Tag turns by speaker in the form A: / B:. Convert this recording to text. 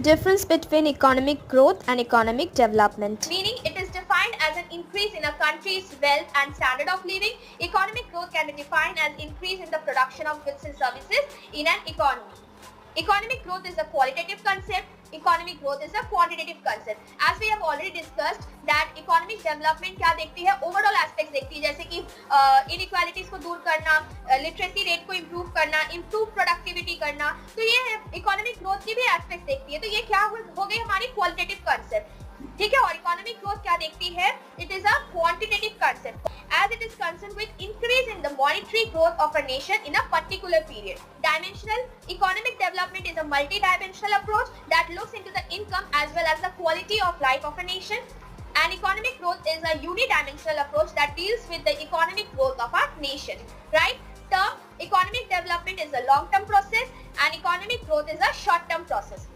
A: Difference between economic growth and economic development.
B: Meaning it is defined as an increase in a country's wealth and standard of living. Economic growth can be defined as increase in the production of goods and services in an economy. Economic growth is a qualitative concept. Economic growth is a quantitative concept. As we have already discussed that economic development क्या देखती है, overall aspects देखती है, जैसे कि inequalities को दूर करना, literacy rate को improve करना, improve productivity करना, तो ये economic growth की भी aspects देखती है. तो ये क्या हो गई हमारी qualitative concept. ठीक है. और इकोनॉमिक ग्रोथ क्या देखती है? It is a quantitative concept as it is concerned with increase in the monetary growth of a nation in a particular period. Dimensional economic development is a multi-dimensional approach that looks into the income as well as the quality of life of a nation. And economic growth is a unidimensional approach that deals with the economic growth of a nation. Right? Term economic development is a long-term process and economic growth is a short-term process.